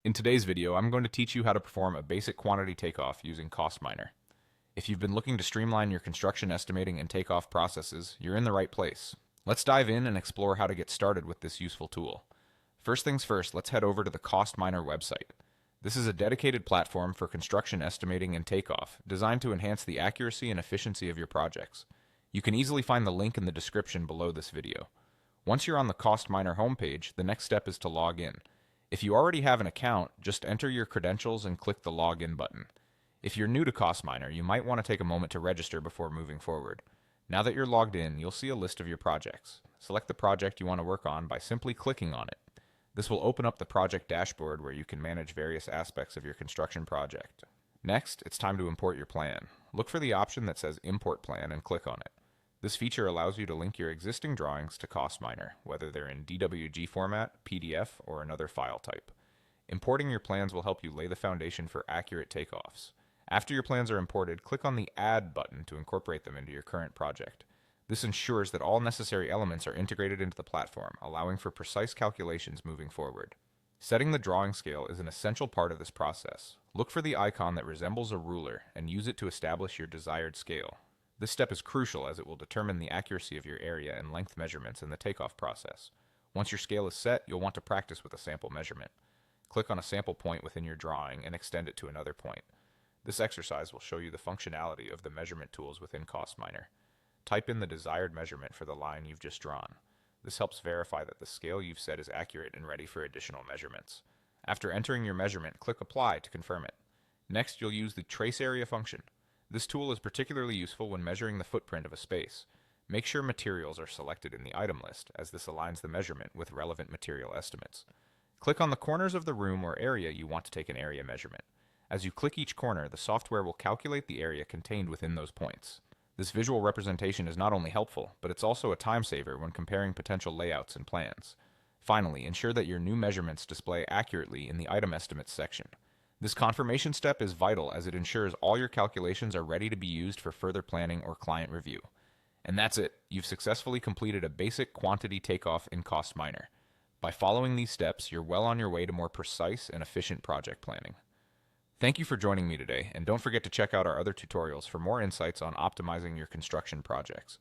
In today's video, I'm going to teach you how to perform a basic quantity takeoff using CostMiner. If you've been looking to streamline your construction estimating and takeoff processes, you're in the right place. Let's dive in and explore how to get started with this useful tool. First things first, let's head over to the CostMiner website. This is a dedicated platform for construction estimating and takeoff, designed to enhance the accuracy and efficiency of your projects. You can easily find the link in the description below this video. Once you're on the CostMiner homepage, the next step is to log in. If you already have an account, just enter your credentials and click the Login button. If you're new to CostMiner, you might want to take a moment to register before moving forward. Now that you're logged in, you'll see a list of your projects. Select the project you want to work on by simply clicking on it. This will open up the project dashboard where you can manage various aspects of your construction project. Next, it's time to import your plan. Look for the option that says Import Plan and click on it. This feature allows you to link your existing drawings to CostMiner, whether they're in DWG format, PDF, or another file type. Importing your plans will help you lay the foundation for accurate takeoffs. After your plans are imported, click on the Add button to incorporate them into your current project. This ensures that all necessary elements are integrated into the platform, allowing for precise calculations moving forward. Setting the drawing scale is an essential part of this process. Look for the icon that resembles a ruler and use it to establish your desired scale. This step is crucial as it will determine the accuracy of your area and length measurements in the takeoff process. Once your scale is set, you'll want to practice with a sample measurement. Click on a sample point within your drawing and extend it to another point. This exercise will show you the functionality of the measurement tools within CostMiner. Type in the desired measurement for the line you've just drawn. This helps verify that the scale you've set is accurate and ready for additional measurements. After entering your measurement, click Apply to confirm it. Next, you'll use the Trace Area function. This tool is particularly useful when measuring the footprint of a space. Make sure materials are selected in the item list, as this aligns the measurement with relevant material estimates. Click on the corners of the room or area you want to take an area measurement. As you click each corner, the software will calculate the area contained within those points. This visual representation is not only helpful, but it's also a time saver when comparing potential layouts and plans. Finally, ensure that your new measurements display accurately in the item estimates section. This confirmation step is vital as it ensures all your calculations are ready to be used for further planning or client review. And that's it. You've successfully completed a basic quantity takeoff in CostMiner. By following these steps, you're well on your way to more precise and efficient project planning. Thank you for joining me today, and don't forget to check out our other tutorials for more insights on optimizing your construction projects.